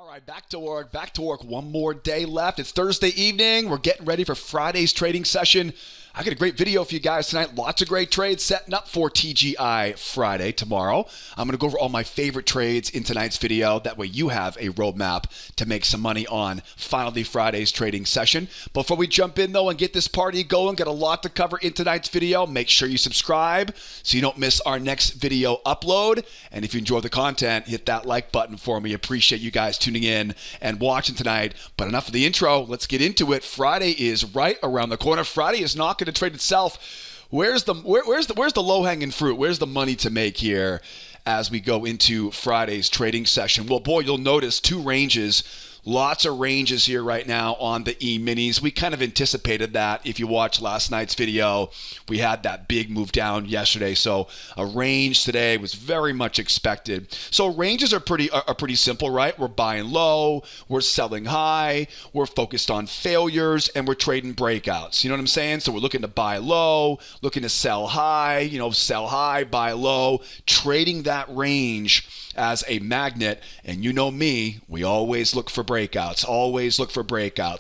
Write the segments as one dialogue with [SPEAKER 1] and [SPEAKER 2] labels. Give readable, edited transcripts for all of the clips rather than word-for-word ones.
[SPEAKER 1] All right, back to work. One more day left. It's Thursday evening. We're getting ready for Friday's trading session. I got a great video for you guys tonight. Lots of great trades setting up for TGI Friday tomorrow. I'm going to go over all my favorite trades in tonight's video. That way you have a roadmap to make some money on finally Friday's trading session. Before we jump in, though, and get this party going, got a lot to cover in tonight's video. Make sure you subscribe so you don't miss our next video upload. And if you enjoy the content, hit that like button for me. Appreciate you guys tuning in and watching tonight. But enough of the intro. Let's get into it. Friday is right around the corner. Friday is not going to trade itself. Where's the low-hanging fruit? Where's the money to make here as we go into Friday's trading session? Well, boy, you'll notice two ranges. Lots of ranges here right now on the Eminis. We kind of anticipated that. If you watched last night's video, we had that big move down yesterday. So a range today was very much expected. So ranges are pretty simple, right? We're buying low, we're selling high, we're focused on failures, and we're trading breakouts. You know what I'm saying? So we're looking to buy low, looking to sell high, sell high, buy low, trading that range as a magnet. And you know me, we always look for breakouts.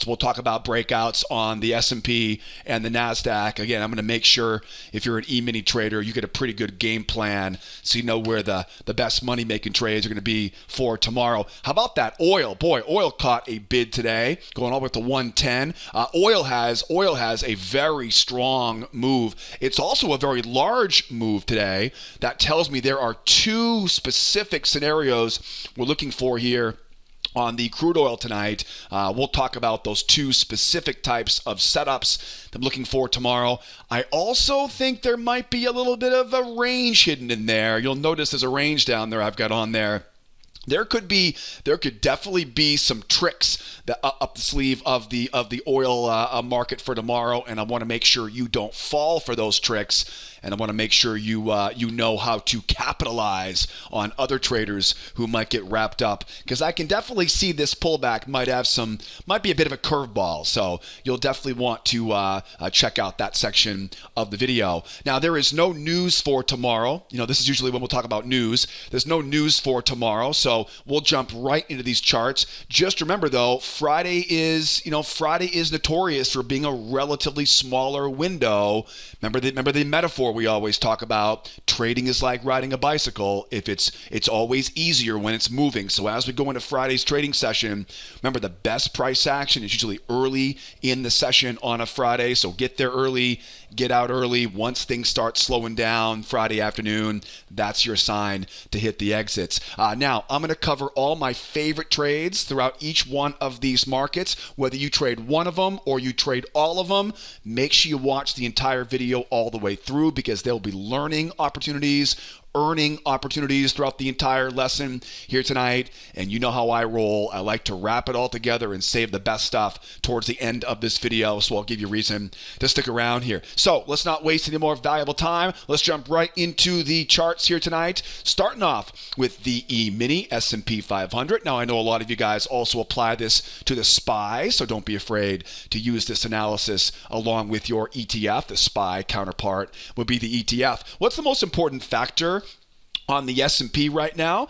[SPEAKER 1] We'll talk about breakouts on the S&P and the Nasdaq. Again, I'm going to make sure if you're an E-mini trader, you get a pretty good game plan so you know where the best money-making trades are going to be for tomorrow. How about that oil? Boy, oil caught a bid today, going all the way to 110. Oil has a very strong move. It's also a very large move today. That tells me there are two specific scenarios we're looking for here on the crude oil tonight. We'll talk about those two specific types of setups that I'm looking for tomorrow. I also think there might be a little bit of a range hidden in there. You'll notice there's a range down there I've got on there. There could definitely be some tricks that up the sleeve of the oil market for tomorrow, and I want to make sure you don't fall for those tricks. And I want to make sure you know how to capitalize on other traders who might get wrapped up, because I can definitely see this pullback might be a bit of a curveball. So you'll definitely want to check out that section of the video. Now, there is no news for tomorrow. This is usually when we'll talk about news. There's no news for tomorrow, so we'll jump right into these charts. Just remember, though, Friday is notorious for being a relatively smaller window. Remember the metaphor we always talk about. Trading is like riding a bicycle. It's always easier when it's moving. So as we go into Friday's trading session, remember the best price action is usually early in the session on a Friday. So get there early, get out early. Once things start slowing down Friday afternoon, that's your sign to hit the exits. Now, I'm going to cover all my favorite trades throughout each one of these markets. Whether you trade one of them or you trade all of them, make sure you watch the entire video all the way through, because there'll be learning opportunities, earning opportunities throughout the entire lesson here tonight. And you know how I roll. I like to wrap it all together and save the best stuff towards the end of this video, so I'll give you a reason to stick around here. So let's not waste any more valuable time. Let's jump right into the charts here tonight, starting off with the E-mini S&P 500. Now, I know a lot of you guys also apply this to the SPY, so don't be afraid to use this analysis along with your ETF. The SPY counterpart would be the ETF. What's the most important factor on the S&P right now?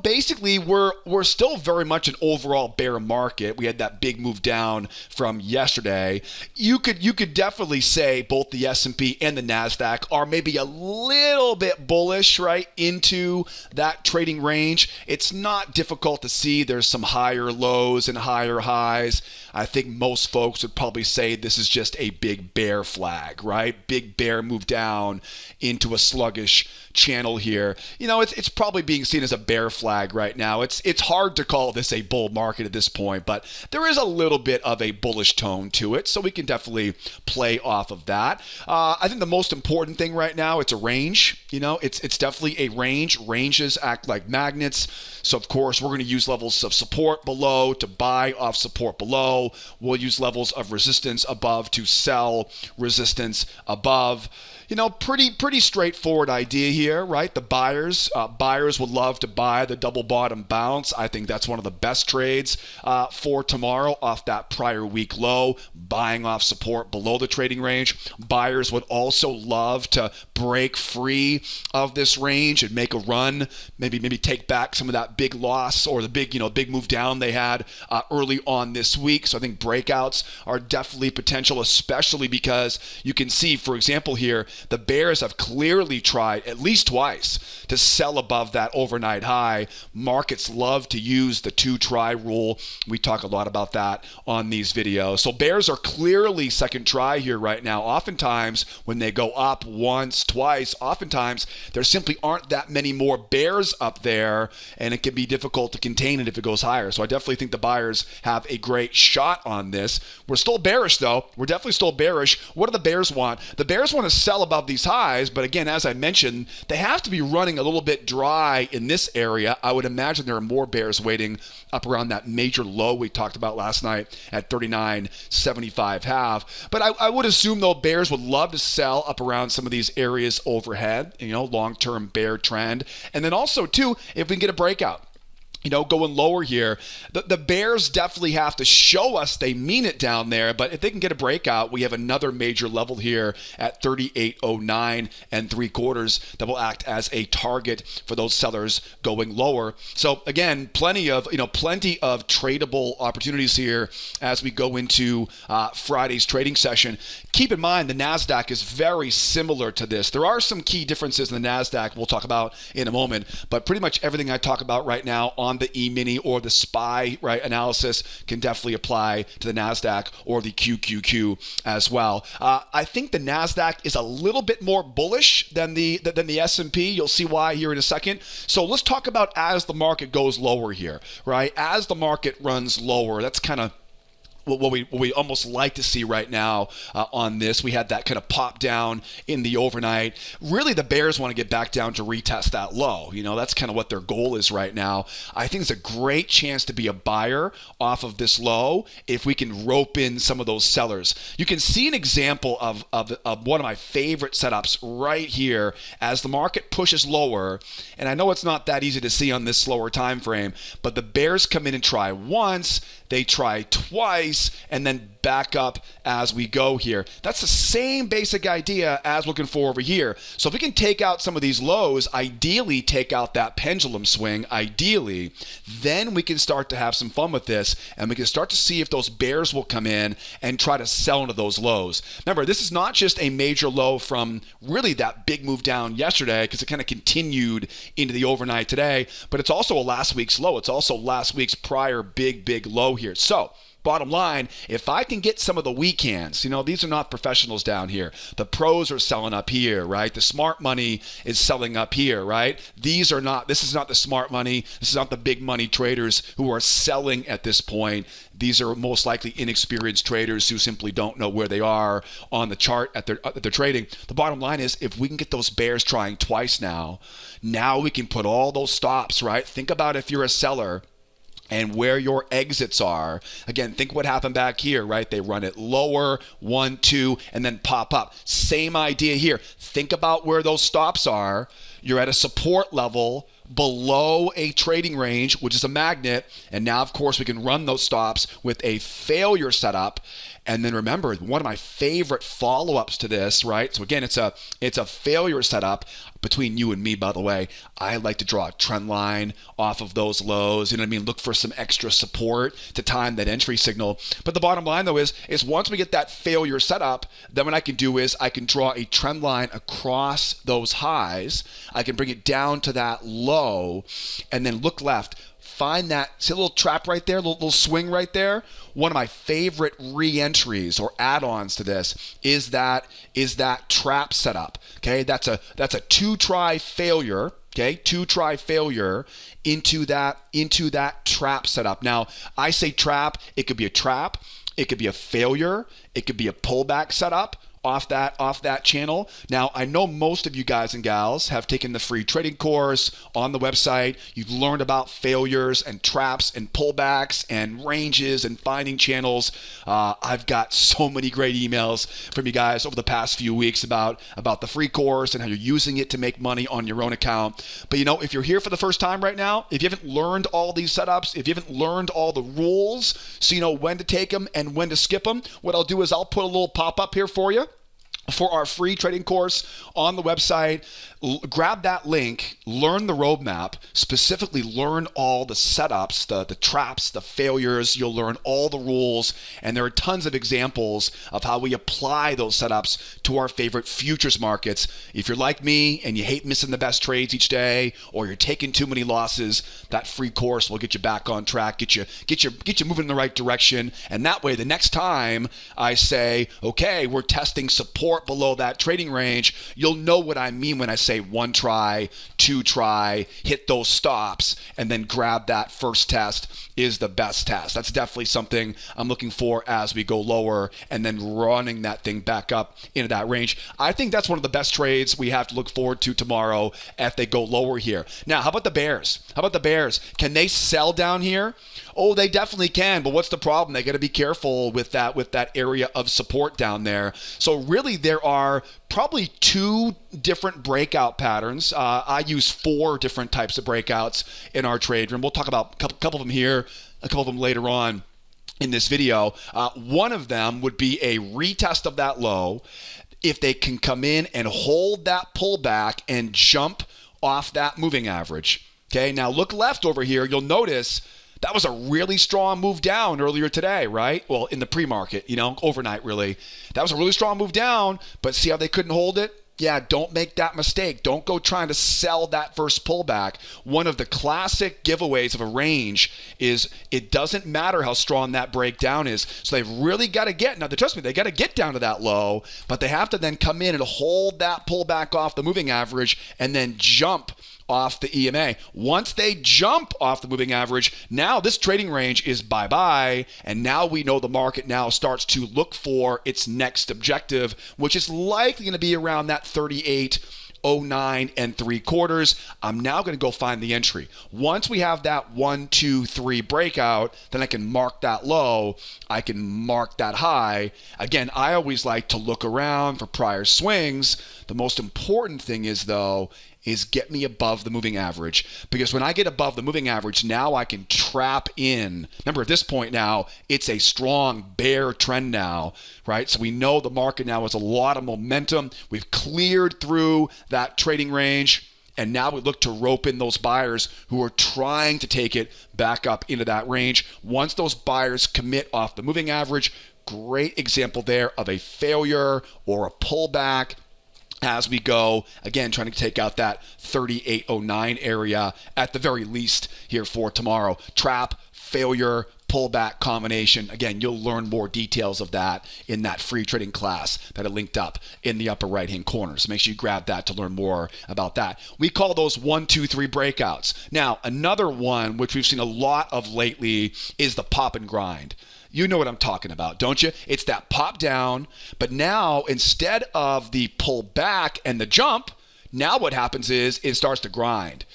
[SPEAKER 1] Basically we're still very much an overall bear market. We had that big move down from yesterday. You could definitely say both the S&P and the Nasdaq are maybe a little bit bullish right into that trading range. It's not difficult to see there's some higher lows and higher highs. I think most folks would probably say this is just a big bear flag, right? Big bear move down into a sluggish channel here. It's probably being seen as a bear flag right now. It's hard to call this a bull market at this point, but there is a little bit of a bullish tone to it, so we can definitely play off of that. I think the most important thing right now, it's a range. It's definitely a range. Ranges act like magnets. So of course, we're going to use levels of support below to buy off support below. We'll use levels of resistance above to sell resistance above. Pretty straightforward idea here, right? The buyers would love to buy the double bottom bounce. I think that's one of the best trades for tomorrow off that prior week low, buying off support below the trading range. Buyers would also love to break free of this range and make a run, maybe take back some of that big loss or the big move down they had early on this week. So I think breakouts are definitely potential, especially because you can see, for example, here the bears have clearly tried at least twice to sell above that overnight high. Markets love to use the 2-try rule. We talk a lot about that on these videos. So bears are clearly second try here right now. Oftentimes when they go up once, twice, oftentimes there simply aren't that many more bears up there, and it can be difficult to contain it if it goes higher. So I definitely think the buyers have a great shot on this. We're still bearish though. We're definitely still bearish. What do the bears want? The bears want to sell above these highs, but again, as I mentioned, they have to be running a little bit dry in this area. I would imagine there are more bears waiting up around that major low we talked about last night at 39.75 half. But I would assume though bears would love to sell up around some of these areas overhead, long-term bear trend. And then also too, if we can get a breakout, going lower here, the bears definitely have to show us they mean it down there. But if they can get a breakout, we have another major level here at 38.09 3/4 that will act as a target for those sellers going lower. So again, plenty of tradable opportunities here as we go into Friday's trading session. Keep in mind, the Nasdaq is very similar to this. There are some key differences in the Nasdaq we'll talk about in a moment, but pretty much everything I talk about right now on the E-mini or the SPY analysis can definitely apply to the Nasdaq or the QQQ as well. I think the Nasdaq is a little bit more bullish than the S&P. You'll see why here in a second. So let's talk about as the market goes lower here, right? As the market runs lower, that's kind of what we almost like to see right now on this. We had that kind of pop down in the overnight. Really, the bears want to get back down to retest that low. That's kind of what their goal is right now. I think it's a great chance to be a buyer off of this low if we can rope in some of those sellers. You can see an example of one of my favorite setups right here as the market pushes lower. And I know it's not that easy to see on this slower time frame, but the bears come in and try once, they try twice, and then back up as we go here. That's the same basic idea as looking for over here. So if we can take out some of these lows, ideally take out that pendulum swing, ideally, then we can start to have some fun with this, and we can start to see if those bears will come in and try to sell into those lows. Remember, this is not just a major low from really that big move down yesterday, because it kind of continued into the overnight today, but it's also a last week's low. It's also last week's prior big low here. So bottom line, if I can get some of the weak hands, these are not professionals down here. The pros are selling up here, right? The smart money is selling up here, right? This is not the smart money. This is not the big money traders who are selling at this point. These are most likely inexperienced traders who simply don't know where they are on the chart at their trading. The bottom line is, if we can get those bears trying twice now we can put all those stops, right? Think about if you're a seller and where your exits are. Again, think what happened back here, right? They run it lower, 1, 2, and then pop up. Same idea here. Think about where those stops are. You're at a support level below a trading range, which is a magnet. And now, of course, we can run those stops with a failure setup. And then remember, one of my favorite follow-ups to this, right? So again, it's a failure setup. Between you and me, by the way, I like to draw a trend line off of those lows. Look for some extra support to time that entry signal. But the bottom line, though, is once we get that failure setup, then what I can do is I can draw a trend line across those highs. I can bring it down to that low, and then look left. Find that, see a little trap right there, little swing right there? One of my favorite re-entries or add-ons to this is that trap setup. Okay, that's a 2-try failure. Okay, 2-try failure into that trap setup. Now, I say trap, it could be a trap, it could be a failure, it could be a pullback setup off that channel. Now, I know most of you guys and gals have taken the free trading course on the website. You've learned about failures and traps and pullbacks and ranges and finding channels. I've got so many great emails from you guys over the past few weeks about the free course and how you're using it to make money on your own account. But if you're here for the first time right now, if you haven't learned all these setups, if you haven't learned all the rules, so you know when to take them and when to skip them, what I'll do is I'll put a little pop-up here for you. for our free trading course on the website. Grab that link, learn the roadmap, specifically learn all the setups, the traps, the failures. You'll learn all the rules, and there are tons of examples of how we apply those setups to our favorite futures markets. If you're like me and you hate missing the best trades each day, or you're taking too many losses, that free course will get you back on track, get you moving in the right direction. And that way, the next time I say, okay, we're testing support below that trading range, you'll know what I mean when I say one try, two try, hit those stops, and then grab that first test is the best test. That's definitely something I'm looking for as we go lower, and then running that thing back up into that range. I think that's one of the best trades we have to look forward to tomorrow if they go lower here. Now, how about the bears? Can they sell down here? Oh, they definitely can, but what's the problem? They got to be careful with that area of support down there. So really, there are probably two different breakout patterns. I use 4 different types of breakouts in our trade room. We'll talk about a couple of them here, a couple of them later on in this video. One of them would be a retest of that low. If they can come in and hold that pullback and jump off that moving average. Okay, now look left over here. You'll notice that was a really strong move down earlier today, right? Well, in the pre-market, overnight really. That was a really strong move down, but see how they couldn't hold it? Yeah, don't make that mistake. Don't go trying to sell that first pullback. One of the classic giveaways of a range is it doesn't matter how strong that breakdown is. So they've really got to trust me, they got to get down to that low, but they have to then come in and hold that pullback off the moving average and then jump off the EMA. Once they jump off the moving average, now this trading range is bye-bye, and now we know the market now starts to look for its next objective, which is likely going to be around that 38.09 3/4. I'm now going to go find the entry. Once we have that 1, 2, 3 breakout, then I can mark that low. I can mark that high. Again, I always like to look around for prior swings. The most important thing is get me above the moving average. Because when I get above the moving average, now I can trap in. Remember, at this point now, it's a strong bear trend now, right? So we know the market now has a lot of momentum. We've cleared through that trading range, and now we look to rope in those buyers who are trying to take it back up into that range. Once those buyers commit off the moving average, great example there of a failure or a pullback as we go, again, trying to take out that 38.09 area at the very least here for tomorrow. Trap, failure, pullback combination. Again, you'll learn more details of that in that free trading class that I linked up in the upper right-hand corner. So make sure you grab that to learn more about that. We call those 1, 2, 3 breakouts. Now, another one, which we've seen a lot of lately, is the pop and grind. You know what I'm talking about, don't you? It's that pop down, but now instead of the pull back and the jump, now what happens is it starts to grind.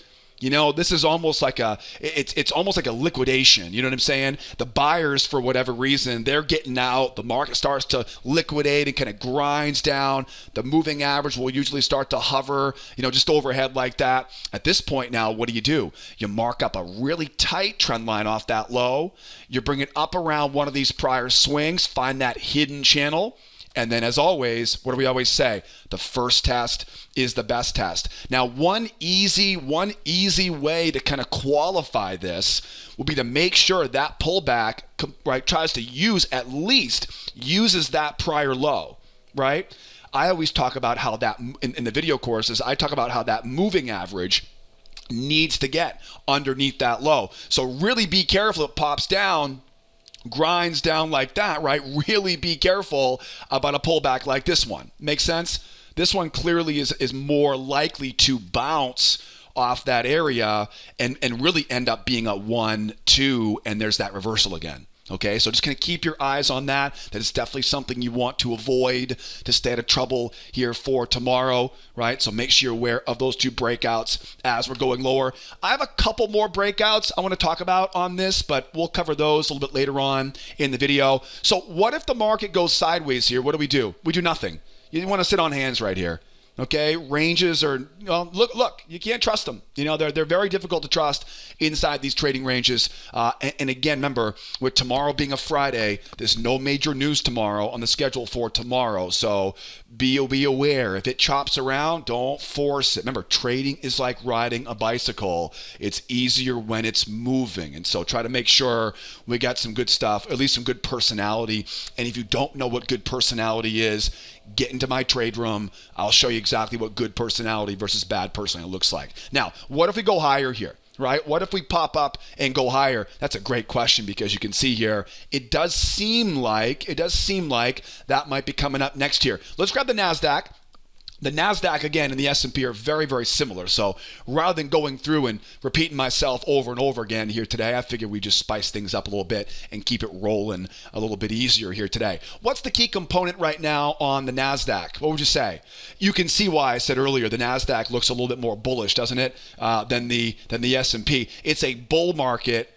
[SPEAKER 1] This is almost like it's almost like a liquidation. You know what I'm saying? The buyers, for whatever reason, they're getting out. The market starts to liquidate and kind of grinds down. The moving average will usually start to hover, just overhead like that. At this point now, what do? You mark up a really tight trend line off that low. You bring it up around one of these prior swings, find that hidden channel. And then, as always, what do we always say? The first test is the best test. Now, one easy way to kind of qualify this will be to make sure that pullback, right, tries to uses that prior low, right? I always talk about how that, in the video courses, I talk about how that moving average needs to get underneath that low. So really be careful if it pops down, grinds down like that, right? Really be careful about a pullback like this one. Make sense? This one clearly is more likely to bounce off that area and really end up being a 1, 2, and there's that reversal again. Okay, so just kind of keep your eyes on that. That is definitely something you want to avoid to stay out of trouble here for tomorrow, right? So make sure you're aware of those 2 breakouts as we're going lower. I have a couple more breakouts I want to talk about on this, but we'll cover those a little bit later on in the video. So what if the market goes sideways here? What do? We do nothing. You want to sit on hands right here. Okay, ranges are, look, you can't trust them. They're very difficult to trust inside these trading ranges. And again, remember, with tomorrow being a Friday, there's no major news tomorrow on the schedule for tomorrow. So be aware. If it chops around, don't force it. Remember, trading is like riding a bicycle. It's easier when it's moving. And so try to make sure we got some good stuff, at least some good personality. And if you don't know what good personality is, get into my trade room. I'll show you exactly what good personality versus bad personality looks like. Now, what if we go higher here, right? What if we pop up and go higher? That's a great question, because you can see here, it does seem like that might be coming up next here. Let's grab the NASDAQ. The NASDAQ, again, and the S&P are very, very similar. So rather than going through and repeating myself over and over again here today, I figured we just spice things up a little bit and keep it rolling a little bit easier here today. What's the key component right now on the NASDAQ? What would you say? You can see why I said earlier the NASDAQ looks a little bit more bullish, doesn't it, than the S&P. It's a bull market.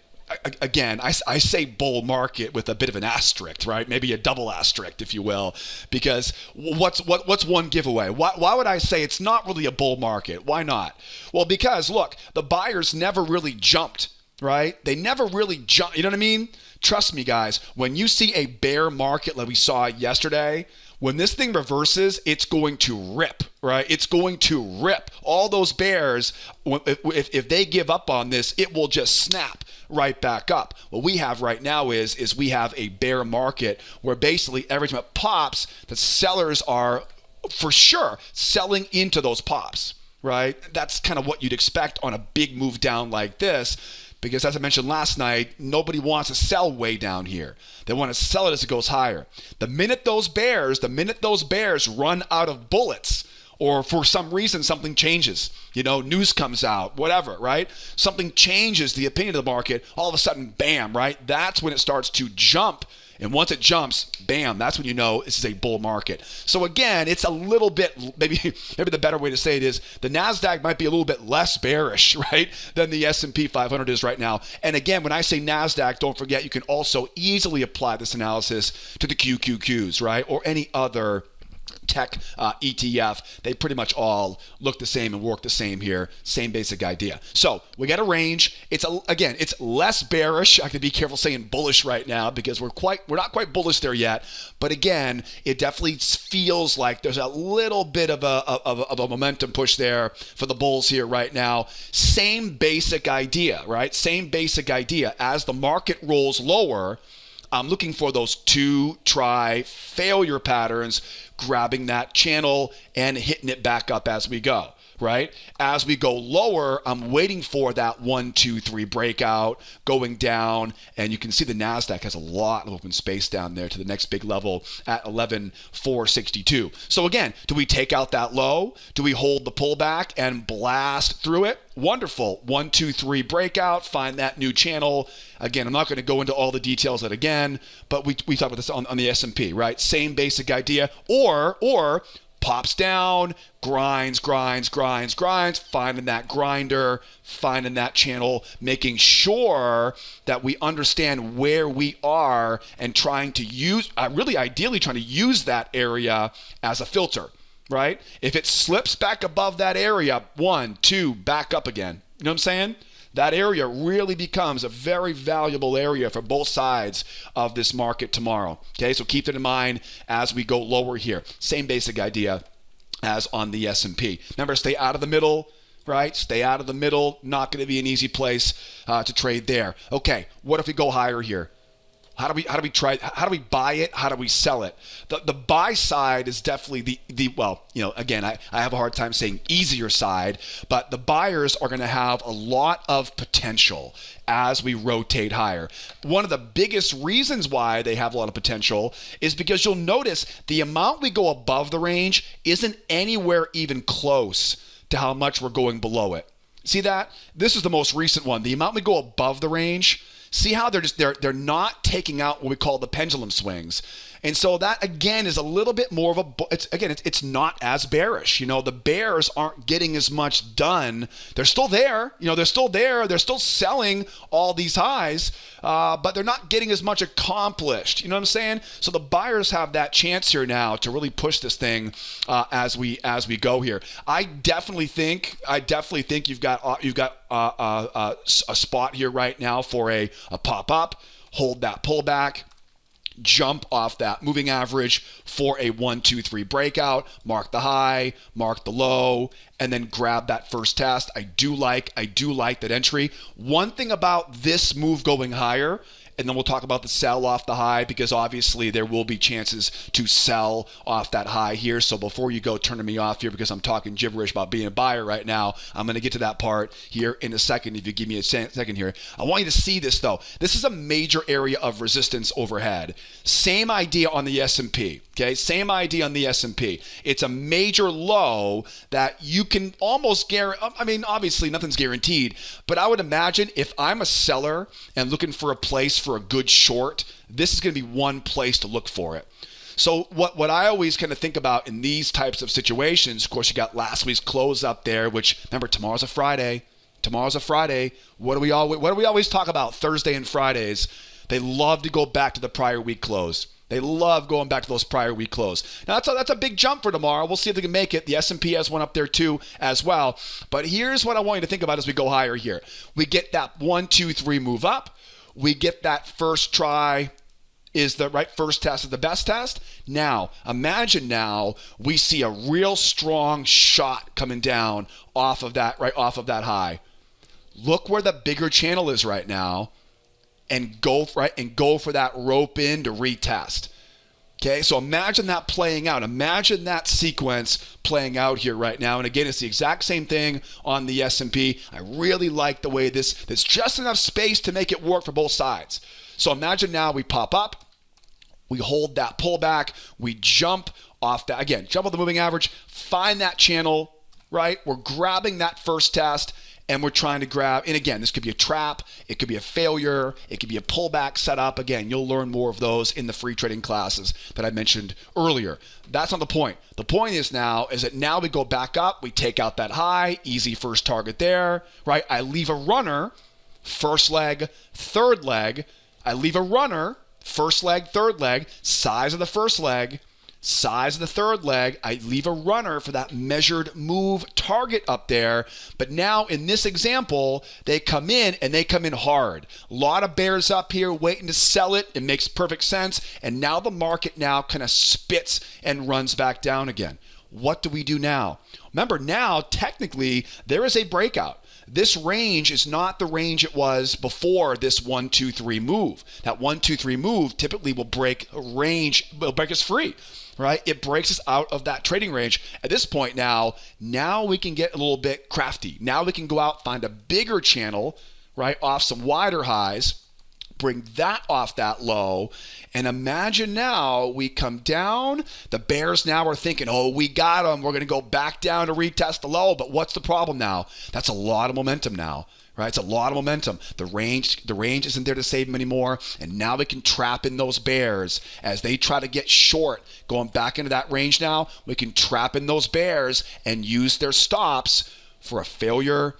[SPEAKER 1] Again, I say bull market with a bit of an asterisk, right? Maybe a double asterisk, if you will, because what's one giveaway? Why would I say it's not really a bull market? Why not? Well, because look, the buyers never really jumped, right? They never really jumped. You know what I mean? Trust me, guys, when you see a bear market like we saw yesterday, when this thing reverses, it's going to rip, right? It's going to rip. All those bears, if they give up on this, it will just snap right back up. What we have right now is we have a bear market where basically every time it pops, the sellers are for sure selling into those pops, right? That's kind of what you'd expect on a big move down like this. Because as I mentioned last night, nobody wants to sell way down here. They want to sell it as it goes higher. The minute those bears run out of bullets, or for some reason something changes, news comes out, whatever, right? Something changes the opinion of the market, all of a sudden, bam, right? That's when it starts to jump. And once it jumps, bam, that's when you know this is a bull market. So again, it's a little bit, maybe the better way to say it is the NASDAQ might be a little bit less bearish, right, than the S&P 500 is right now. And again, when I say NASDAQ, don't forget you can also easily apply this analysis to the QQQs, right, or any other tech ETF. They pretty much all look the same and work the same here. Same basic idea. So we got a range. It's less bearish. I have to be careful saying bullish right now because we're not quite bullish there yet. But again, it definitely feels like there's a little bit of a momentum push there for the bulls here right now. Same basic idea, right? Same basic idea. As the market rolls lower, I'm looking for those two-try failure patterns, grabbing that channel and hitting it back up as we go, right? As we go lower, I'm waiting for that 1, 2, 3 breakout going down. And you can see the NASDAQ has a lot of open space down there to the next big level at 11,462. So again, do we take out that low? Do we hold the pullback and blast through it? Wonderful. 1, 2, 3 breakout, find that new channel. Again, I'm not going to go into all the details of it again, but we talked about this on the S&P, right? Same basic idea. Or pops down, grinds, finding that grinder, finding that channel, making sure that we understand where we are and trying to use, really ideally trying to use that area as a filter, right? If it slips back above that area, 1, 2, back up again. You know what I'm saying? That area really becomes a very valuable area for both sides of this market tomorrow. Okay, so keep that in mind as we go lower here. Same basic idea as on the S&P. Remember, stay out of the middle, right? Stay out of the middle. Not going to be an easy place to trade there. Okay, what if we go higher here? How do we buy it? How do we sell it? The buy side is definitely again, I have a hard time saying easier side, but the buyers are going to have a lot of potential as we rotate higher. One of the biggest reasons why they have a lot of potential is because you'll notice the amount we go above the range isn't anywhere even close to how much we're going below it. See that? This is the most recent one. The amount we go above the range, See how they're not taking out what we call the pendulum swings. And so that, again, is a little bit more of it's not as bearish. The bears aren't getting as much done. They're still there. They're still there. They're still selling all these highs, but they're not getting as much accomplished. You know what I'm saying? So the buyers have that chance here now to really push this thing as we go here. I definitely think you've got a spot here right now for a pop up, hold that pullback, jump off that moving average for a 1, 2, 3 breakout, mark the high, mark the low, and then grab that first test. I do like that entry. One thing about this move going higher, and then we'll talk about the sell off the high, because obviously there will be chances to sell off that high here. So before you go turning me off here because I'm talking gibberish about being a buyer right now, I'm going to get to that part here in a second if you give me a second here. I want you to see this though. This is a major area of resistance overhead. Same idea on the S&P. Okay, same idea on the S&P. It's a major low that you can almost guarantee. I mean, obviously nothing's guaranteed, but I would imagine if I'm a seller and looking for a place for a good short, this is going to be one place to look for it. So what I always kind of think about in these types of situations, of course, you got last week's close up there, which remember tomorrow's a Friday. What do we always talk about Thursday and Fridays? They love to go back to the prior week close. They love going back to those prior week close. Now, that's a big jump for tomorrow. We'll see if they can make it. The S&P has one up there too as well. But here's what I want you to think about as we go higher here. We get that 1, 2, 3 move up. We get that first try is the right first test is the best test. Now, imagine now we see a real strong shot coming down off of that high. Look where the bigger channel is right now. And go for that rope in to retest. Okay, so imagine that playing out. Imagine that sequence playing out here right now. And again, it's the exact same thing on the S&P. I really like the way there's just enough space to make it work for both sides. So imagine now we pop up, we hold that pullback, we jump off that, again, jump off the moving average, find that channel, right? We're grabbing that first test. And we're trying to grab, and again, this could be a trap, it could be a failure, it could be a pullback setup. Again, you'll learn more of those in the free trading classes that I mentioned earlier. That's not the point. The point is that now we go back up, we take out that high, easy first target there, right? I leave a runner, first leg, third leg. I leave a runner, first leg, third leg, size of the first leg, size of the third leg. I leave a runner for that measured move target up there. But now in this example, they come in and they come in hard. A lot of bears up here waiting to sell it. It makes perfect sense. And now the market now kind of spits and runs back down again. What do we do now? Remember, now technically there is a breakout. This range is not the range it was before this 1, 2, 3 move. That 1, 2, 3 move typically will break us free. Right? It breaks us out of that trading range. At this point now we can get a little bit crafty. Now we can go out, find a bigger channel, right, off some wider highs, bring that off that low, and imagine now we come down. The bears now are thinking, oh, we got them. We're going to go back down to retest the low. But what's the problem now? That's a lot of momentum now. Right, it's a lot of momentum. The range isn't there to save them anymore, and now we can trap in those bears as they try to get short. Going back into that range now, we can trap in those bears and use their stops for a failure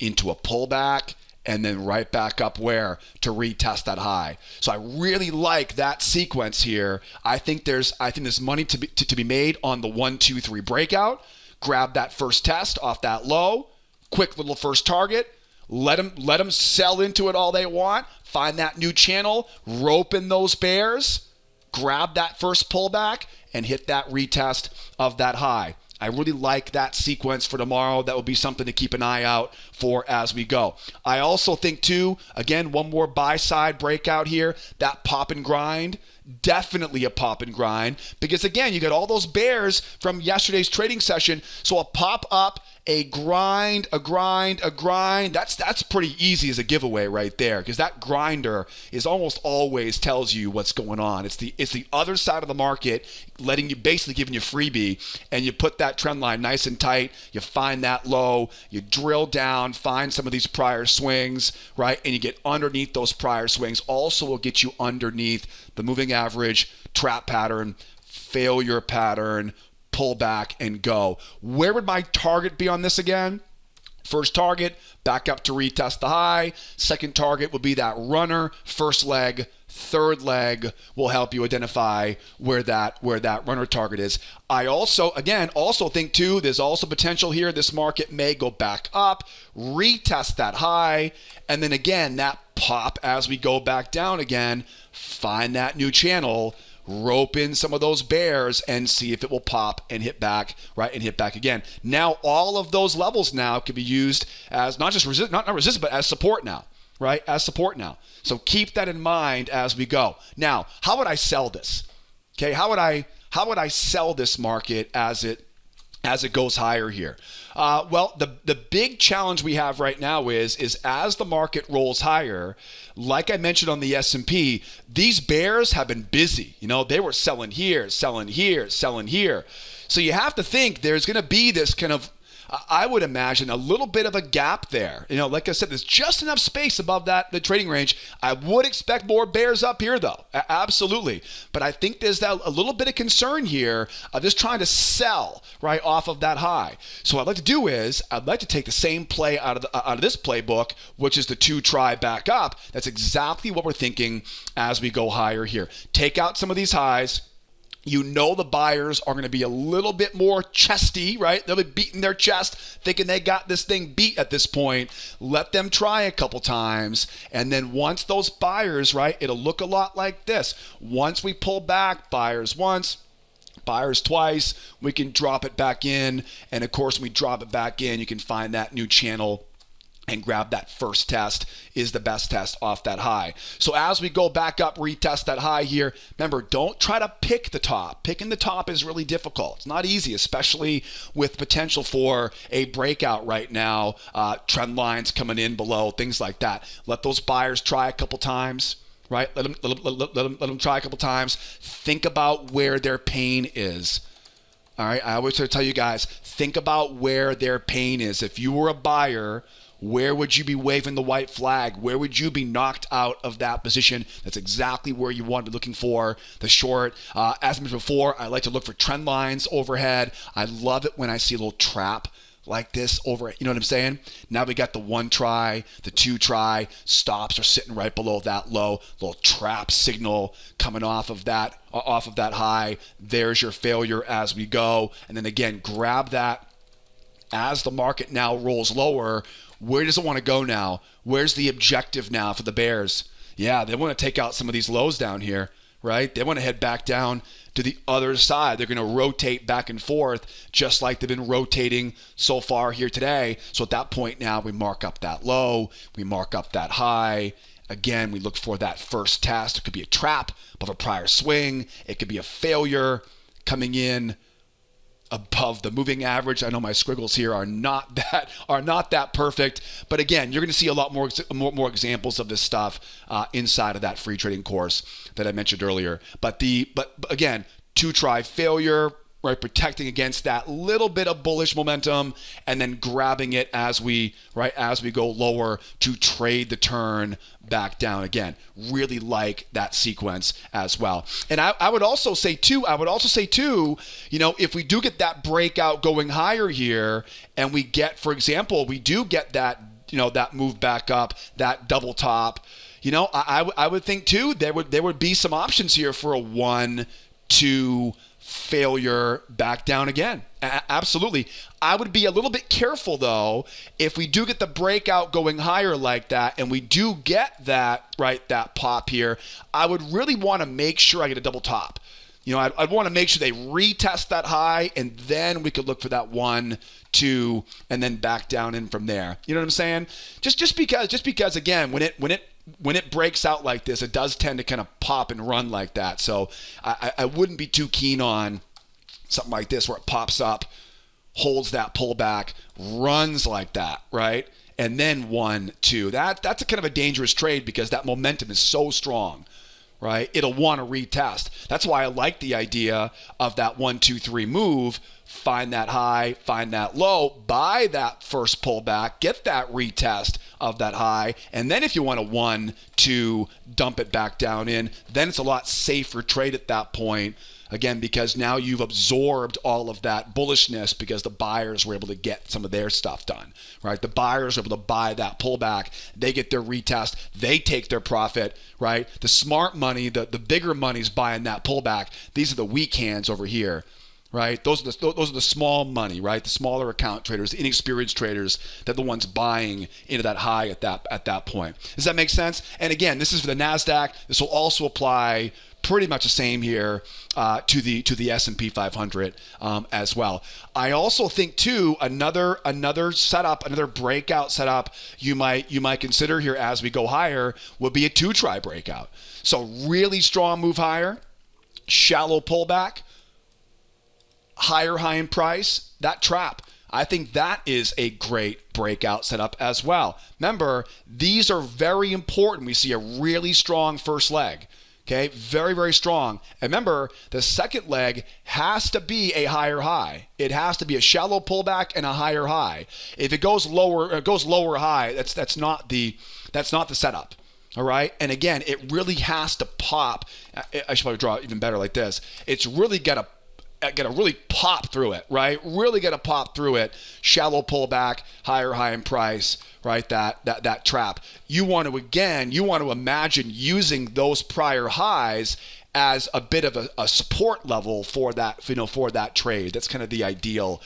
[SPEAKER 1] into a pullback, and then right back up where to retest that high. So I really like that sequence here. I think there's money to be made on the 1, 2, 3 breakout. Grab that first test off that low. Quick little first target. Let them sell into it all they want. Find that new channel, rope in those bears, grab that first pullback, and hit that retest of that high. I really like that sequence for tomorrow. That will be something to keep an eye out for as we go. I also think too, again, one more buy side breakout here. That pop and grind definitely a pop and grind, because again, you got all those bears from yesterday's trading session. So a pop up, a grind, that's pretty easy as a giveaway right there, because that grinder is almost always tells you what's going on. It's the other side of the market letting you, basically giving you freebie, and you put that trend line nice and tight, you find that low, you drill down, find some of these prior swings, right, and you get underneath those prior swings. Also will get you underneath the moving average, trap pattern, failure pattern, pull back, and go. Where would my target be on this again? First target, back up to retest the high. Second target would be that runner, first leg. Third leg will help you identify where that runner target is. I also think too, there's also potential here. This market may go back up, retest that high, and then again, that pop as we go back down again, find that new channel, rope in some of those bears and see if it will pop and hit back, right, and hit back again. Now, all of those levels now can be used as not just not resistance, but as support now, right, as support now. So keep that in mind as we go. Now, how would I sell this? Okay, how would I sell this market as it goes higher here? Well, the big challenge we have right now is as the market rolls higher, like I mentioned on the S&P, these bears have been busy. You know, they were selling here, selling here, selling here. So you have to think there's going to be this kind of, I would imagine, a little bit of a gap there. You know, like I said, there's just enough space above the trading range. I would expect more bears up here, though. Absolutely. But I think there's a little bit of concern here of just trying to sell right off of that high. So what I'd like to do is I'd like to take the same play out of this playbook, which is the 2 try back up. That's exactly what we're thinking as we go higher here. Take out some of these highs. You know the buyers are going to be a little bit more chesty, right? They'll be beating their chest, thinking they got this thing beat at this point. Let them try a couple times. And then once those buyers, right, it'll look a lot like this. Once we pull back, buyers once, buyers twice, we can drop it back in. And of course, when we drop it back in, you can find that new channel and grab that first test is the best test off that high. So as we go back up, retest that high here, remember, don't try to pick the top. Picking the top is really difficult. It's not easy, especially with potential for a breakout right now, trend lines coming in below, things like that. Let those buyers try a couple times. Right? Let them try a couple times. Think about where their pain is. All right? I always tell you guys, think about where their pain is. If you were a buyer, where would you be waving the white flag? Where would you be knocked out of that position? That's exactly where you want to be looking for the short. As I mentioned before, I like to look for trend lines overhead. I love it when I see a little trap like this over, you know what I'm saying? Now we got the 1 try, the 2 try, stops are sitting right below that low, little trap signal coming off of that high. There's your failure as we go. And then again, grab that as the market now rolls lower. Where does it want to go now? Where's the objective now for the bears? Yeah, they want to take out some of these lows down here, right? They want to head back down to the other side. They're going to rotate back and forth just like they've been rotating so far here today. So at that point now, we mark up that low, we mark up that high. Again, we look for that first test. It could be a trap of a prior swing. It could be a failure coming in above the moving average. I know my squiggles here are not that perfect, but again, you're going to see a lot more examples of this stuff inside of that free trading course that I mentioned earlier. But again, 2 try failure, right, protecting against that little bit of bullish momentum, and then grabbing it as we go lower to trade the turn back down again. Really like that sequence as well. And I would also say too, you know, if we do get that breakout going higher here, and we get, for example, we do get that, you know, that move back up, that double top, you know, I would think too, there would be some options here for a 1-2 failure back down again. Absolutely. I would be a little bit careful though, if we do get the breakout going higher like that, and we do get that, right, that pop here, I would really want to make sure I get a double top. You know, I'd want to make sure they retest that high, and then we could look for that 1-2 and then back down in from there. You know what I'm saying? Just because again, when when it breaks out like this, it does tend to kind of pop and run like that. So I wouldn't be too keen on something like this where it pops up, holds that pullback, runs like that, right? And then 1, 2. That's a kind of a dangerous trade because that momentum is so strong, right? It'll want to retest. That's why I like the idea of that 1, 2, 3 move. Find that high, find that low, buy that first pullback, get that retest of that high, and then if you want a 1, 2, dump it back down in, then it's a lot safer trade at that point. Again, because now you've absorbed all of that bullishness because the buyers were able to get some of their stuff done, right? The buyers are able to buy that pullback. They get their retest. They take their profit, right? The smart money, the bigger money's buying that pullback. These are the weak hands over here, right? Those are the small money, right? The smaller account traders, the inexperienced traders, they're the ones buying into that high at that point. Does that make sense? And again, this is for the Nasdaq. This will also apply pretty much the same here to the S&P 500 as well. I also think too another setup, another breakout setup you might consider here as we go higher would be a 2-try breakout. So really strong move higher, shallow pullback, higher high in price, that trap. I think that is a great breakout setup as well. Remember, these are very important. We see a really strong first leg. Okay, very, very strong. And remember, the second leg has to be a higher high. It has to be a shallow pullback and a higher high. If it goes lower high, that's not the setup. All right. And again, it really has to pop. I should probably draw it even better like this. It's really got to really pop through it, right? Really got to pop through it. Shallow pullback, higher high in price, right? That trap. You want to imagine using those prior highs as a bit of a support level for that, for that trade. That's kind of the ideal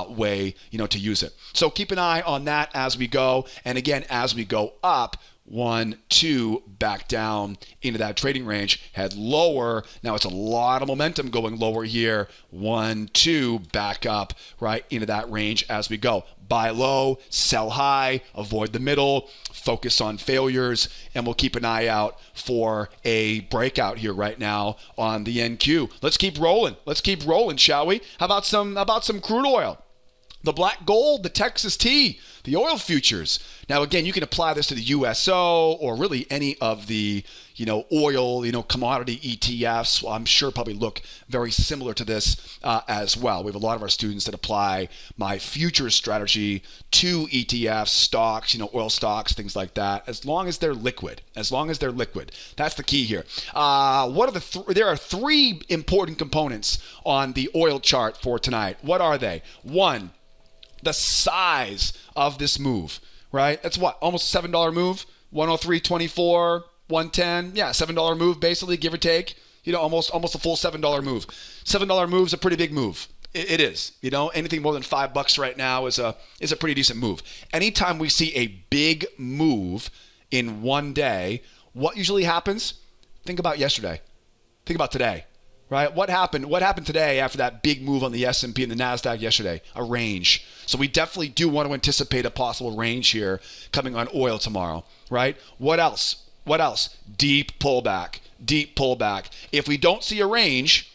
[SPEAKER 1] way, to use it. So keep an eye on that as we go. And again, as we go up, 1, 2, back down into that trading range, head lower. Now it's a lot of momentum going lower here. 1, 2, back up right into that range as we go. Buy low, sell high, avoid the middle, focus on failures, and we'll keep an eye out for a breakout here right now on the NQ. Let's keep rolling, shall we? How about some crude oil? The black gold, the Texas tea, the oil futures. Now, again, you can apply this to the USO or really any of the, oil, commodity ETFs. Well, I'm sure probably look very similar to this as well. We have a lot of our students that apply my futures strategy to ETFs, stocks, oil stocks, things like that, as long as they're liquid. That's the key here. There are 3 important components on the oil chart for tonight. What are they? 1, the size of this move, right? That's what, almost $7 move, 103.24, 110, yeah, $7 move basically, give or take, almost a full $7 move. $7 move is a pretty big move. It is, anything more than $5 right now is a pretty decent move. Anytime we see a big move in one day, what usually happens? Think about yesterday. Think about today. Right? What happened today after that big move on the S&P and the Nasdaq yesterday? A range. So we definitely do want to anticipate a possible range here coming on oil tomorrow, right? What else? Deep pullback. If we don't see a range,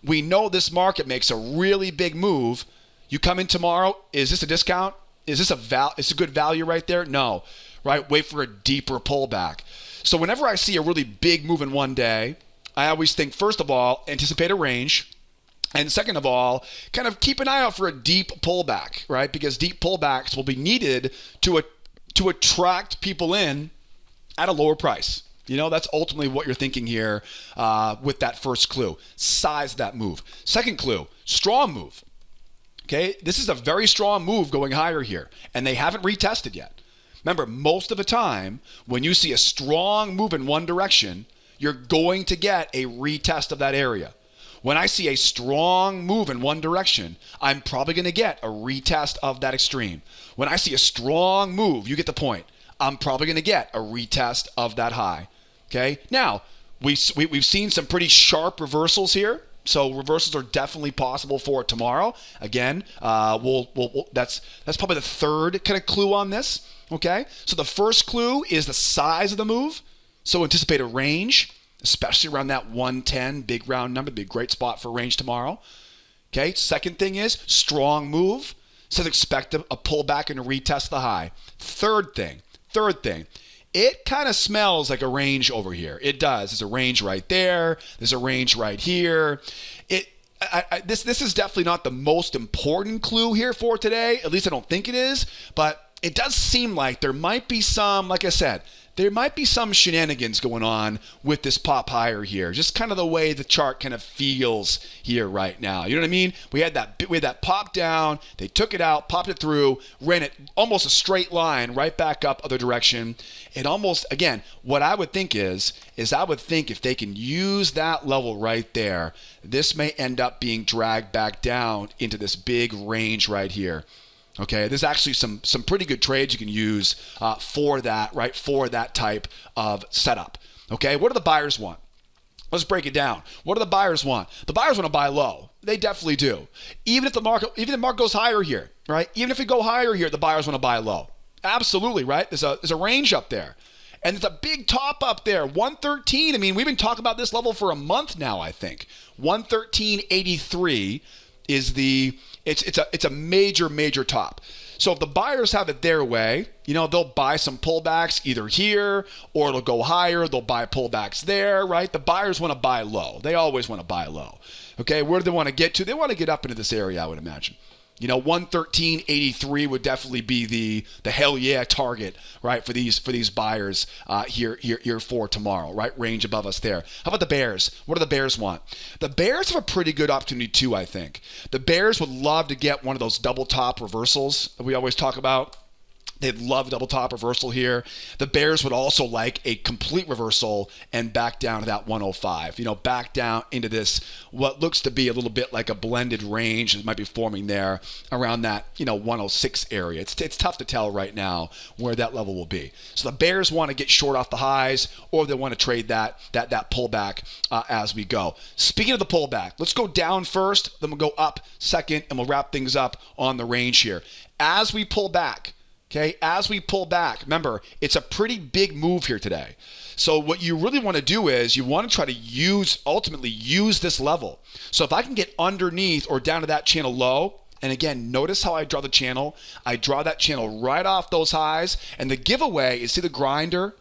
[SPEAKER 1] we know this market makes a really big move. You come in tomorrow, is this a discount? Is this a good value right there? No, right? Wait for a deeper pullback. So whenever I see a really big move in one day, I always think, first of all, anticipate a range. And second of all, kind of keep an eye out for a deep pullback, right? Because deep pullbacks will be needed to attract people in at a lower price. That's ultimately what you're thinking here with that first clue. Size of that move. Second clue, strong move. Okay, this is a very strong move going higher here, and they haven't retested yet. Remember, most of the time, when you see a strong move in one direction, you're going to get a retest of that area. When I see a strong move in one direction, I'm probably going to get a retest of that extreme. When I see a strong move, you get the point, I'm probably going to get a retest of that high. Okay? Now, we've seen some pretty sharp reversals here. So reversals are definitely possible for tomorrow. Again, that's probably the third kind of clue on this. Okay, so the first clue is the size of the move. So anticipate a range, especially around that 110, big round number, be a great spot for range tomorrow. Okay, second thing is strong move. Says expect a pullback and a retest the high. Third thing, it kind of smells like a range over here. It does. There's a range right there. There's a range right here. This is definitely not the most important clue here for today. At least I don't think it is. But it does seem like there might be some, like I said, there might be some shenanigans going on with this pop higher here. Just kind of the way the chart kind of feels here right now. You know what I mean? We had that pop down. They took it out, popped it through, ran it almost a straight line right back up other direction. It almost, again, what I would think is I would think if they can use that level right there, this may end up being dragged back down into this big range right here. Okay, there's actually some pretty good trades you can use for that, right? For that type of setup. Okay, what do the buyers want? Let's break it down. What do the buyers want? The buyers want to buy low. They definitely do. Even if the market goes higher here, right? Even if we go higher here, the buyers want to buy low. Absolutely, right? There's a range up there. And there's a big top up there, 113. I mean, we've been talking about this level for a month now, I think. 113.83 is it's a major top. So if the buyers have it their way, they'll buy some pullbacks either here or it'll go higher. They'll buy pullbacks there, right? The buyers want to buy low. They always want to buy low. Okay, where do they want to get to? They want to get up into this area, I would imagine. 113.83 would definitely be the hell yeah target, right, for these buyers here for tomorrow, right? Range above us there. How about the bears? What do the bears want? The bears have a pretty good opportunity too, I think. The bears would love to get one of those double top reversals that we always talk about. They'd love double top reversal here. The bears would also like a complete reversal and back down to that 105. Back down into this, what looks to be a little bit like a blended range that might be forming there around that, 106 area. It's tough to tell right now where that level will be. So the bears want to get short off the highs, or they want to trade that pullback as we go. Speaking of the pullback, let's go down first, then we'll go up second, and we'll wrap things up on the range here. As we pull back, remember, it's a pretty big move here today. So what you really want to do is you want to try to ultimately use this level. So if I can get underneath or down to that channel low, and again, notice how I draw the channel. I draw that channel right off those highs. And the giveaway is, see the grinder?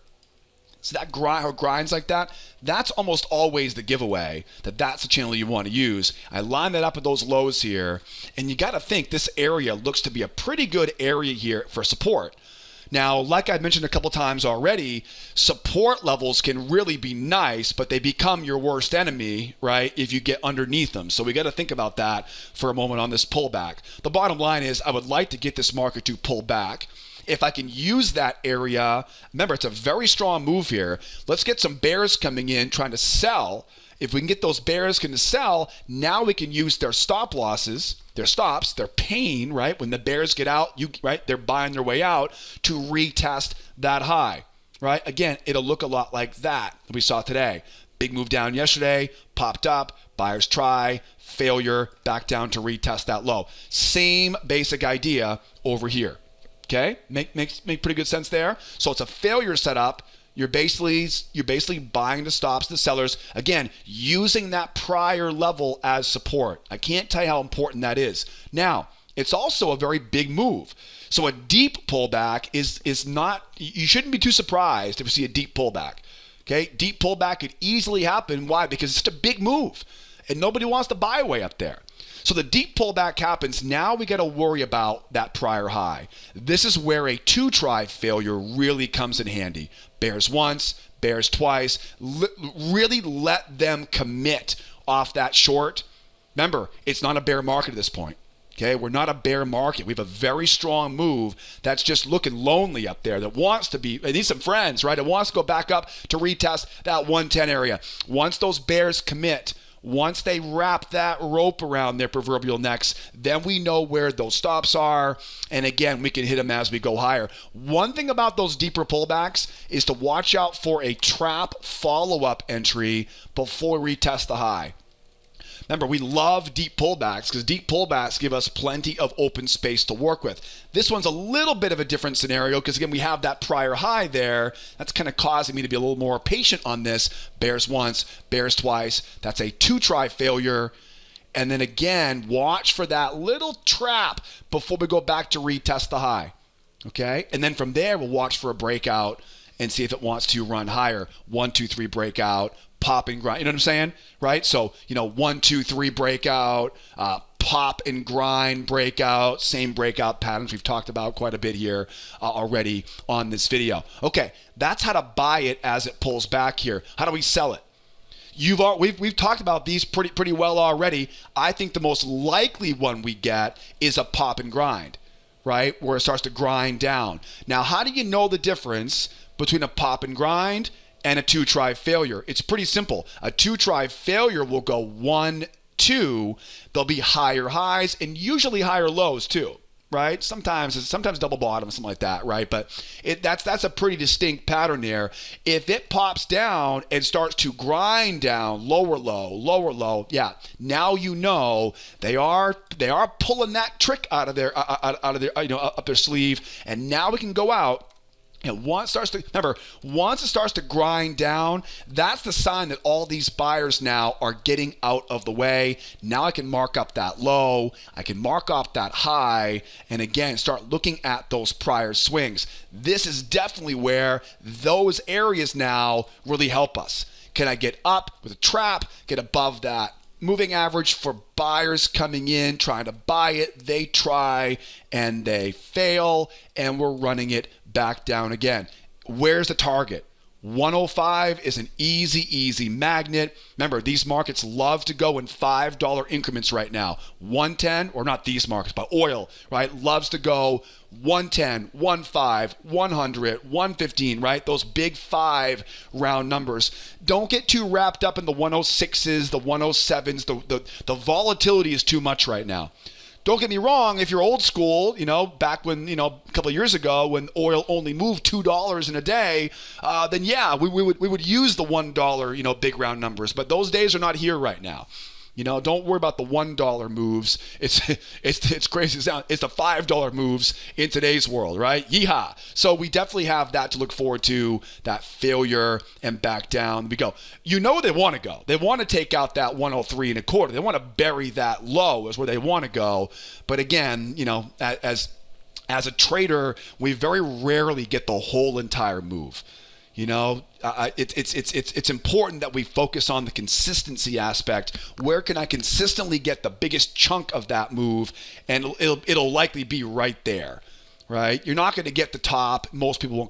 [SPEAKER 1] So that grinds like that, that's almost always the giveaway, that's the channel you want to use. I line that up with those lows here, and you got to think this area looks to be a pretty good area here for support. Now, like I mentioned a couple times already, support levels can really be nice, but they become your worst enemy, right, if you get underneath them. So we got to think about that for a moment on this pullback. The bottom line is I would like to get this market to pull back. If I can use that area, remember, it's a very strong move here. Let's get some bears coming in trying to sell. If we can get those bears to sell, now we can use their stop losses, their stops, their pain, right? When the bears get out, they're buying their way out to retest that high, right? Again, it'll look a lot like that we saw today. Big move down yesterday, popped up, buyers try, failure, back down to retest that low. Same basic idea over here. Okay, make pretty good sense there. So it's a failure setup. You're basically buying the stops, the sellers. Again, using that prior level as support. I can't tell you how important that is. Now, it's also a very big move. So a deep pullback is not. You shouldn't be too surprised if you see a deep pullback. Okay, deep pullback could easily happen. Why? Because it's just a big move, and nobody wants to buy way up there. So the deep pullback happens. Now we got to worry about that prior high. This is where a two-try failure really comes in handy. Bears once, bears twice. Really let them commit off that short. Remember, it's not a bear market at this point. Okay, we're not a bear market. We have a very strong move that's just looking lonely up there, that wants to be, it needs some friends, right? It wants to go back up to retest that 110 area. Once those bears commit, once they wrap that rope around their proverbial necks, then we know where those stops are. And again, we can hit them as we go higher. One thing about those deeper pullbacks is to watch out for a trap follow-up entry before we retest the high. Remember, we love deep pullbacks because deep pullbacks give us plenty of open space to work with. This one's a little bit of a different scenario because, again, we have that prior high there. That's kind of causing me to be a little more patient on this. Bears once, bears twice. That's a 2-try failure. And then again, watch for that little trap before we go back to retest the high. Okay? And then from there, we'll watch for a breakout and see if it wants to run higher. 1, 2, 3 breakout, pop and grind. You know what I'm saying? Right? So, 1, 2, 3 breakout, pop and grind breakout, same breakout patterns we've talked about quite a bit here already on this video. Okay, that's how to buy it as it pulls back here. How do we sell it? We've talked about these pretty well already. I think the most likely one we get is a pop and grind, right? Where it starts to grind down. Now, how do you know the difference between a pop and grind and a 2-try failure? It's pretty simple. A 2-try failure will go 1, 2. There'll be higher highs and usually higher lows too, right? Sometimes double bottom, something like that, right? But that's a pretty distinct pattern there. If it pops down and starts to grind down, lower low, yeah, now you know they are pulling that trick out of their up their sleeve, and now we can go out. And once it starts to grind down, that's the sign that all these buyers now are getting out of the way. Now I can mark up that low, I can mark up that high, and again, start looking at those prior swings. This is definitely where those areas now really help us. Can I get up with a trap, get above that moving average for buyers coming in, trying to buy it? They try and they fail, and we're running it back down again. Where's the target? 105 is an easy magnet. Remember, these markets love to go in $5 increments right now. 110, or not these markets, but oil, right? Loves to go 110, 15, 100, 115, right? Those big 5 round numbers. Don't get too wrapped up in the 106s, the 107s. The volatility is too much right now. Don't get me wrong, if you're old school, back when, a couple of years ago when oil only moved $2 in a day, then yeah, we would use the $1, big round numbers. But those days are not here right now. Don't worry about the $1 moves. It's crazy to sound. It's the $5 moves in today's world, right? Yeehaw. So we definitely have that to look forward to, that failure and back down. We go. They want to go. They want to take out that 103.25. They want to bury that low is where they want to go. But again, as a trader, we very rarely get the whole entire move. It's important that we focus on the consistency aspect. Where can I consistently get the biggest chunk of that move? And it'll likely be right there, right? You're not going to get the top. Most people won't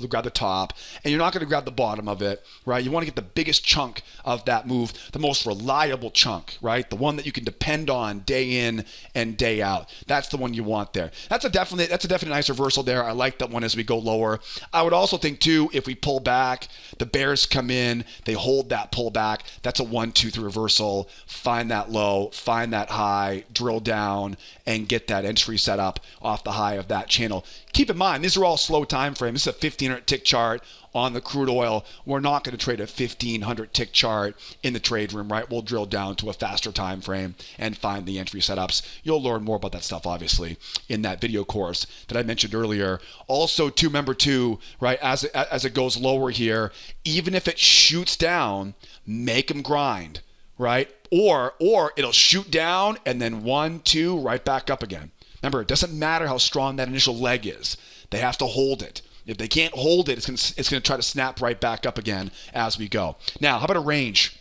[SPEAKER 1] grab the top, and you're not going to grab the bottom of it, right? You want to get the biggest chunk of that move, the most reliable chunk, right? The one that you can depend on day in and day out. That's the one you want there. That's a definite nice reversal there. I like that one as we go lower. I would also think too, if we pull back, the bears come in, they hold that pullback. That's a 1, 2, 3 reversal. Find that low, find that high, drill down, and get that entry set up off the high of that channel. Keep in mind, these are all slow time frame. This is a 1500 tick chart on the crude oil. We're not going to trade a 1500 tick chart in the trade room, right? We'll drill down to a faster time frame and find the entry setups. You'll learn more about that stuff, obviously, in that video course that I mentioned earlier. Also, remember too, right, as it goes lower here, even if it shoots down, make them grind, right? Or it'll shoot down and then 1, 2, right back up again. Remember, it doesn't matter how strong that initial leg is. They have to hold it. If they can't hold it, it's going to try to snap right back up again as we go. Now, how about a range?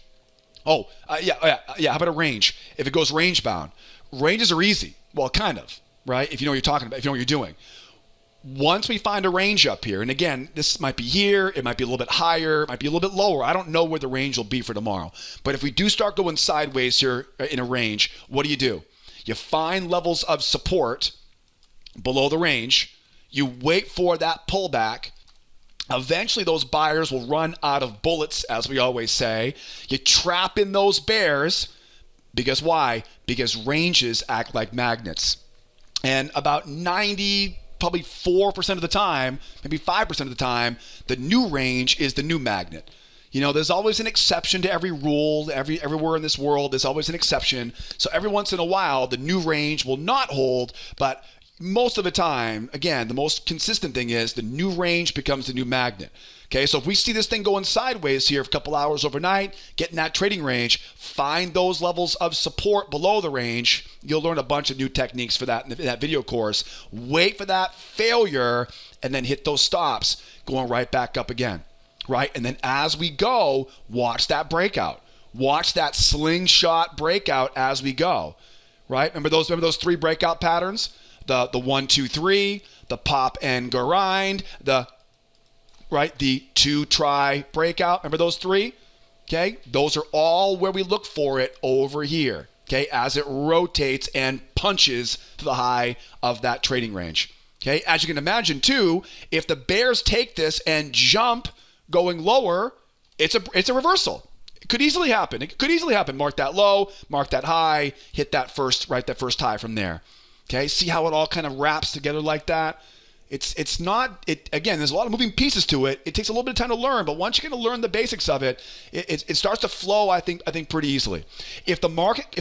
[SPEAKER 1] How about a range? If it goes range bound, ranges are easy. Well, kind of, right? If you know what you're talking about, if you know what you're doing. Once we find a range up here, and again, this might be here, it might be a little bit higher, it might be a little bit lower. I don't know where the range will be for tomorrow. But if we do start going sideways here in a range, what do? You find levels of support below the range. You wait for that pullback. Eventually, those buyers will run out of bullets, as we always say. You trap in those bears. Because why? Because ranges act like magnets. And about 90, probably 4% of the time, maybe 5% of the time, the new range is the new magnet. There's always an exception to every rule. Everywhere in this world, there's always an exception. So every once in a while, the new range will not hold, but most of the time, again, the most consistent thing is the new range becomes the new magnet. Okay, so if we see this thing going sideways here for a couple hours overnight, get in that trading range, find those levels of support below the range. You'll learn a bunch of new techniques for that in that video course. Wait for that failure and then hit those stops, going right back up again, right? And then as we go, watch that breakout. Watch that slingshot breakout as we go, right? Remember those three breakout patterns? The 1, 2, 3, the pop and grind, the 2 try breakout. Remember those three? Okay, those are all where we look for it over here. Okay, as it rotates and punches to the high of that trading range. Okay, as you can imagine too, if the bears take this and jump going lower, it's a reversal. It could easily happen. Mark that low, mark that high, hit that first high from there. Okay, see how it all kind of wraps together like that? Again, there's a lot of moving pieces to it. It takes a little bit of time to learn, but once you're going to learn the basics of it, it starts to flow, I think pretty easily. If the market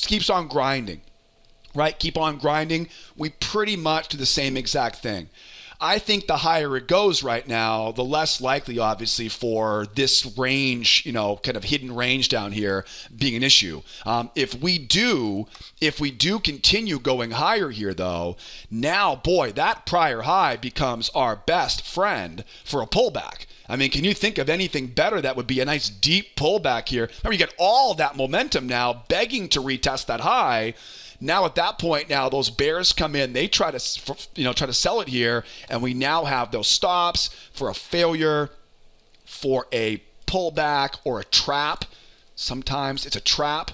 [SPEAKER 1] keeps on grinding, right? Keep on grinding, we pretty much do the same exact thing. I think the higher it goes right now, the less likely, obviously, for this range, kind of hidden range down here being an issue. If we do continue going higher here, though, now, boy, that prior high becomes our best friend for a pullback. I mean, can you think of anything better that would be a nice deep pullback here? Remember, you get all that momentum now begging to retest that high. Now at that point, those bears come in. They try to sell it here, and we now have those stops for a failure, for a pullback or a trap. Sometimes it's a trap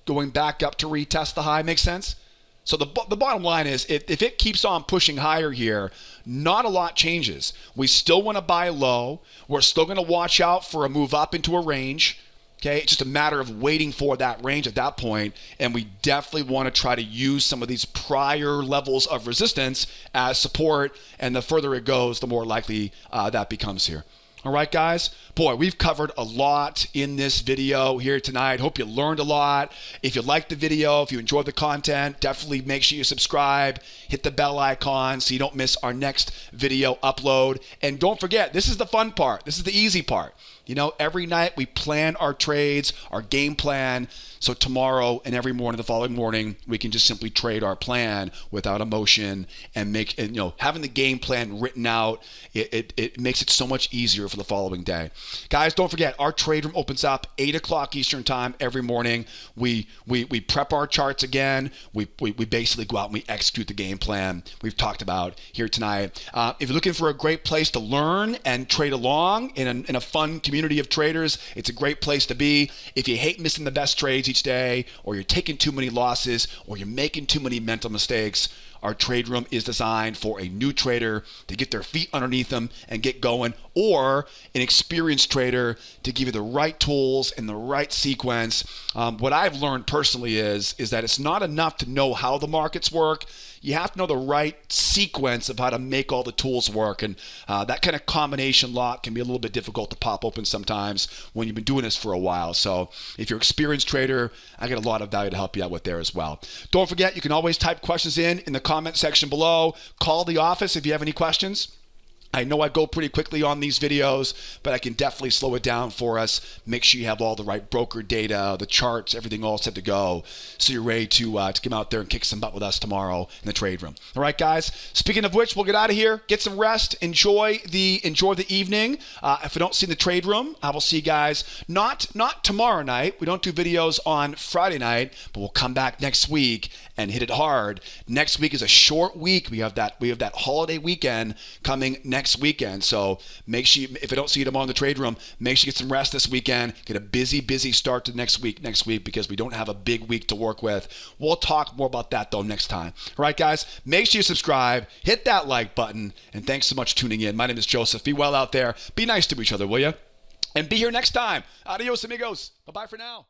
[SPEAKER 1] going back up to retest the high. Makes sense? So the bottom line is, if it keeps on pushing higher here, not a lot changes. We still want to buy low. We're still going to watch out for a move up into a range. Okay, it's just a matter of waiting for that range at that point, and we definitely want to try to use some of these prior levels of resistance as support, and the further it goes, the more likely that becomes here. All right, guys? Boy, we've covered a lot in this video here tonight. Hope you learned a lot. If you liked the video, if you enjoyed the content, definitely make sure you subscribe, hit the bell icon so you don't miss our next video upload. And don't forget, this is the fun part. This is the easy part. Every night we plan our trades, our game plan, so tomorrow and every morning, the following morning, we can just simply trade our plan without emotion and having the game plan written out, it makes it so much easier for the following day. Guys, don't forget, our trade room opens up 8 o'clock Eastern time every morning. We prep our charts again. We basically go out and we execute the game plan we've talked about here tonight. If you're looking for a great place to learn and trade along in a fun community of traders, it's a great place to be. If you hate missing the best trades each day, or you're taking too many losses, or you're making too many mental mistakes, our trade room is designed for a new trader to get their feet underneath them and get going, or an experienced trader to give you the right tools and the right sequence. What I've learned personally is that it's not enough to know how the markets work. You have to know the right sequence of how to make all the tools work. And that kind of combination lock can be a little bit difficult to pop open sometimes when you've been doing this for a while. So if you're an experienced trader, I get a lot of value to help you out with there as well. Don't forget, you can always type questions in the comment section below. Call the office if you have any questions. I know I go pretty quickly on these videos, but I can definitely slow it down for us. Make sure you have all the right broker data, the charts, everything all set to go, so you're ready to come out there and kick some butt with us tomorrow in the trade room. All right, guys. Speaking of which, we'll get out of here, get some rest, enjoy the evening. If we don't see you in the trade room, I will see you guys not tomorrow night. We don't do videos on Friday night, but we'll come back next week and hit it hard. Next week is a short week. We have that holiday weekend coming next weekend. So make sure if I don't see you tomorrow in the trade room, make sure you get some rest this weekend. Get a busy start to next week because we don't have a big week to work with. We'll talk more about that though next time. All right, guys, make sure you subscribe, hit that like button, and thanks so much for tuning in. My name is Joseph. Be well out there. Be nice to each other, will you? And be here next time. Adios, amigos. Bye-bye for now.